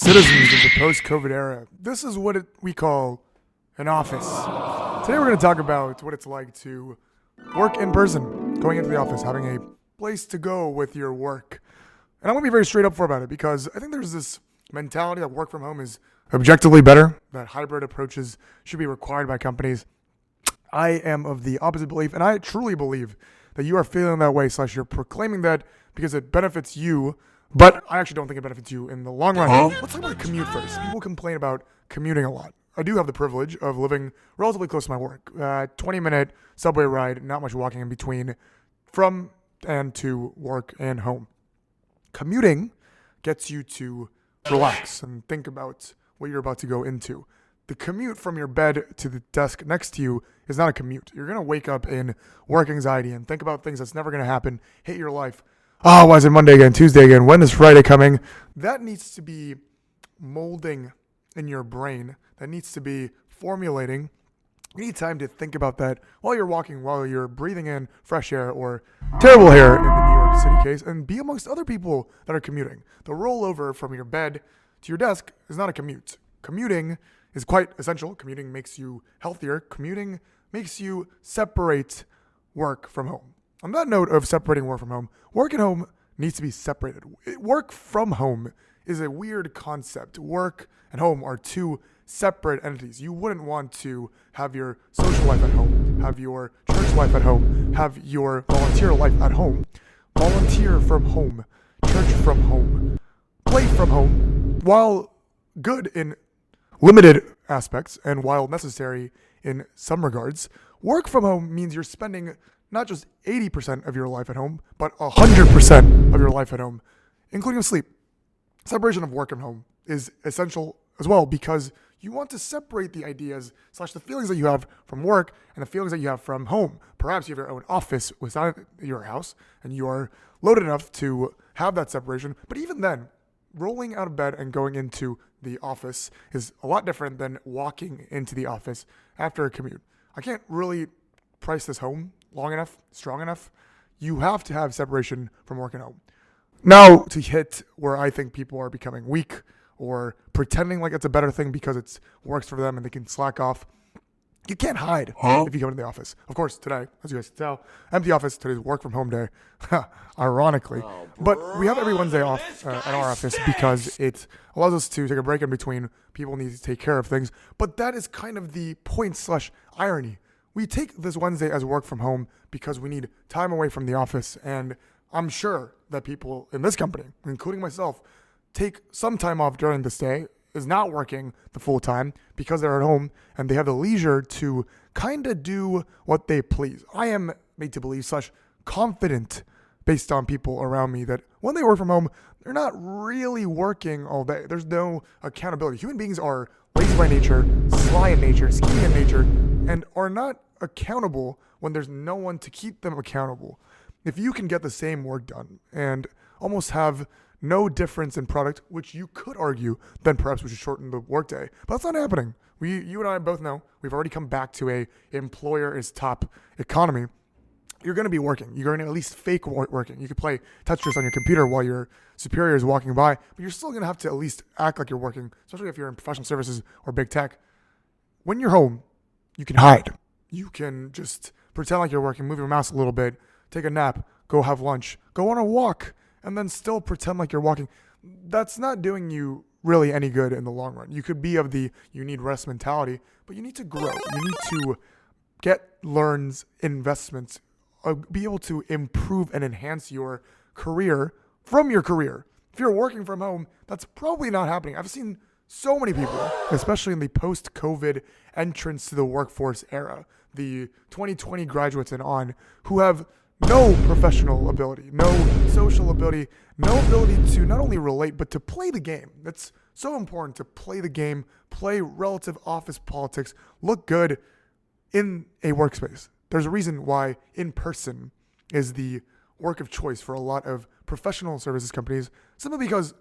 citizens of the post-COVID era. This is what we call an office. Today we're going to talk about what it's like to work in person, going into the office, having a place to go with your work. And I'm going to be very straight up about it because I think there's this mentality that work from home is objectively better, that hybrid approaches should be required by companies. I am of the opposite belief, and I truly believe that you are feeling that way, / you're proclaiming that because it benefits you, but I actually don't think it benefits you in the long run. Let's talk about the commute first. People complain about commuting a lot. I do have the privilege of living relatively close to my work. 20-minute subway ride, not much walking in between from and to work and home. Commuting gets you to relax and think about what you're about to go into. The commute from your bed to the desk next to you is not a commute. You're going to wake up in work anxiety and think about things that's never going to happen, hate your life. Oh, why is it Monday again, Tuesday again? When is Friday coming? That needs to be molding in your brain. That needs to be formulating. You need time to think about that while you're walking, while you're breathing in fresh air or terrible air in the New York City case, and be amongst other people that are commuting. The rollover from your bed to your desk is not a commute. Commuting is quite essential. Commuting makes you healthier. Commuting makes you separate work from home. On that note of separating work from home, work and home needs to be separated. Work from home is a weird concept. Work and home are two separate entities. You wouldn't want to have your social life at home, have your church life at home, have your volunteer life at home, volunteer from home, church from home, play from home, while good in limited aspects and while necessary in some regards. Work from home means you're spending not just 80% of your life at home, but 100% of your life at home, including sleep. Separation of work and home is essential as well because you want to separate the ideas / the feelings that you have from work and the feelings that you have from home. Perhaps you have your own office within your house and you are loaded enough to have that separation. But even then, rolling out of bed and going into the office is a lot different than walking into the office after a commute. I can't really price this home long enough, strong enough. You have to have separation from work and home. Now, to hit where I think people are becoming weak or pretending like it's a better thing because it works for them and they can slack off. You can't hide if you come into the office. Of course, today, as you guys can tell, empty office, today's work from home day, ironically. But we have every Wednesday off at our office because it allows us to take a break in between. People need to take care of things. But that is kind of the point / irony. We take this Wednesday as work from home because we need time away from the office. And I'm sure that people in this company, including myself, take some time off during this day, is not working the full time because they're at home and they have the leisure to kind of do what they please. I am made to believe / confident based on people around me that when they work from home, they're not really working all day. There's no accountability. Human beings are lazy by nature, sly in nature, scheming in nature, and are not accountable when there's no one to keep them accountable. If you can get the same work done and almost have no difference in product, which you could argue, then perhaps we should shorten the workday. But that's not happening. You and I both know we've already come back to a employer is top economy. You're going to be working. You're going to at least fake working. You could play Tetris on your computer while your superior is walking by, but you're still going to have to at least act like you're working, especially if you're in professional services or big tech. When you're home, you can hide. You can just pretend like you're working, move your mouse a little bit, take a nap, go have lunch, go on a walk, and then still pretend like you're walking. That's not doing you really any good in the long run. You could be of the you need rest mentality, but you need to grow. You need to get learns investments, be able to improve and enhance your career from your career. If you're working from home, that's probably not happening. I've seen so many people, especially in the post-COVID entrance to the workforce era, the 2020 graduates and on, who have no professional ability, no social ability, no ability to not only relate, but to play the game. It's so important to play the game, play relative office politics, look good in a workspace. There's a reason why in-person is the work of choice for a lot of professional services companies, simply because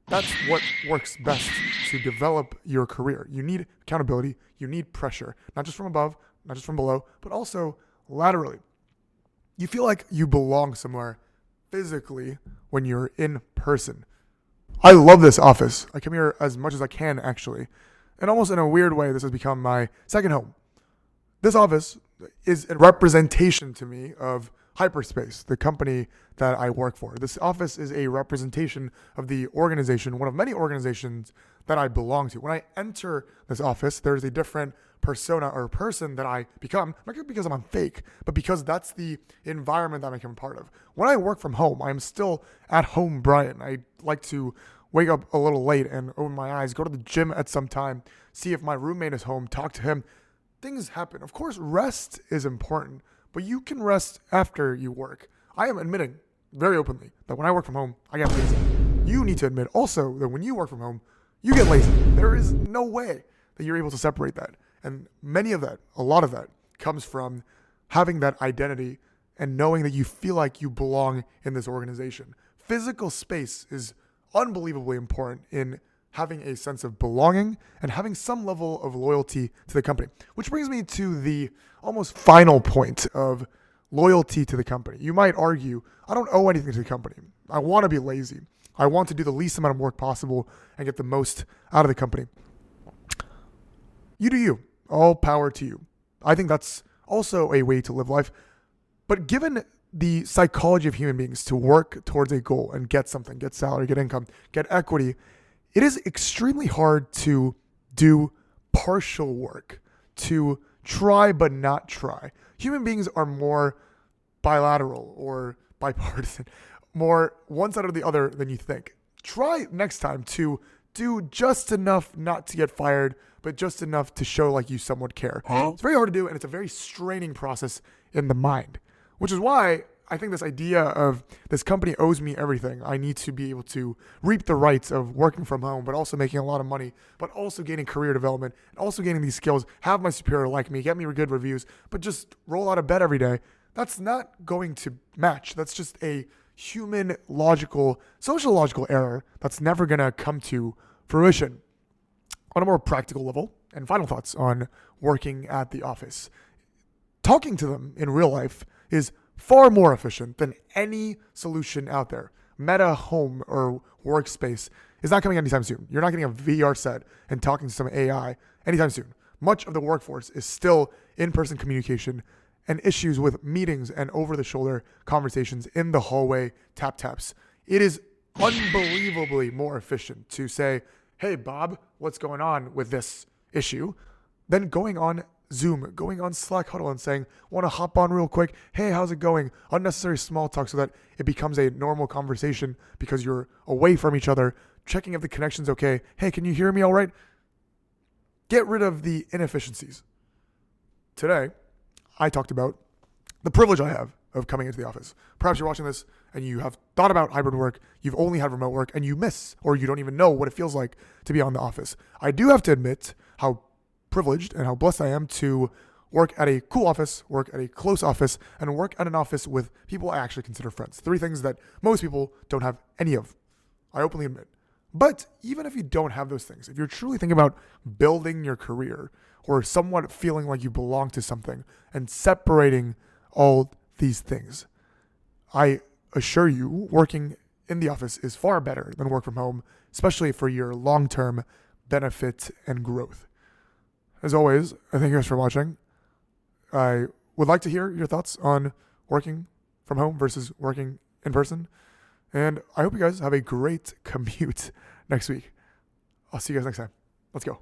that's what works best to develop your career. You need accountability, you need pressure, not just from above, not just from below, but also laterally. You feel like you belong somewhere physically when you're in person. I love this office. I come here as much as I can, actually. And almost in a weird way, this has become my second home. This office is a representation to me of Hyperspace, the company that I work for. This office is a representation of the organization, one of many organizations that I belong to. When I enter this office, there's a different persona or person that I become, not because I'm fake, but because that's the environment that I become part of. When I work from home, I'm still at home Brian. I like to wake up a little late and open my eyes, go to the gym at some time, see if my roommate is home, talk to him. Things happen. Of course, rest is important, but you can rest after you work. I am admitting very openly that when I work from home, I get lazy. You need to admit also that when you work from home, you get lazy. There is no way that you're able to separate that. And a lot of that comes from having that identity and knowing that you feel like you belong in this organization. Physical space is unbelievably important in having a sense of belonging and having some level of loyalty to the company. Which brings me to the almost final point of loyalty to the company. You might argue, I don't owe anything to the company. I want to be lazy. I want to do the least amount of work possible and get the most out of the company. You do you. All power to you. I think that's also a way to live life. But given the psychology of human beings to work towards a goal and get something, get salary, get income, get equity, it is extremely hard to do partial work, to try but not try. Human beings are more bilateral or bipartisan, more one side or the other than you think. Try next time to do just enough not to get fired, but just enough to show like you somewhat care. It's very hard to do, and it's a very straining process in the mind, which is why I think this idea of this company owes me everything. I need to be able to reap the rights of working from home, but also making a lot of money, but also gaining career development, and also gaining these skills, have my superior like me, get me good reviews, but just roll out of bed every day. That's not going to match. That's just a human logical, social logical error that's never going to come to fruition. On a more practical level, and final thoughts on working at the office. Talking to them in real life is far more efficient than any solution out there. Meta home or workspace is not coming anytime soon. You're not getting a VR set and talking to some AI anytime soon. Much of the workforce is still in-person communication and issues with meetings and over-the-shoulder conversations in the hallway, tap-taps. It is unbelievably more efficient to say, hey, Bob, what's going on with this issue? Then going on Zoom, going on Slack Huddle and saying, want to hop on real quick? Hey, how's it going? Unnecessary small talk so that it becomes a normal conversation because you're away from each other, checking if the connection's okay. Hey, can you hear me all right? Get rid of the inefficiencies. Today, I talked about the privilege I have of coming into the office. Perhaps you're watching this and you have thought about hybrid work, you've only had remote work, and you miss or you don't even know what it feels like to be on the office. I do have to admit how privileged and how blessed I am to work at a cool office, work at a close office, and work at an office with people I actually consider friends. 3 things that most people don't have any of. I openly admit. But even if you don't have those things, if you're truly thinking about building your career or somewhat feeling like you belong to something and separating all these things, I assure you working in the office is far better than work from home, especially for your long-term benefit and growth. As always, I thank you guys for watching. I would like to hear your thoughts on working from home versus working in person. And I hope you guys have a great commute next week. I'll see you guys next time. Let's go.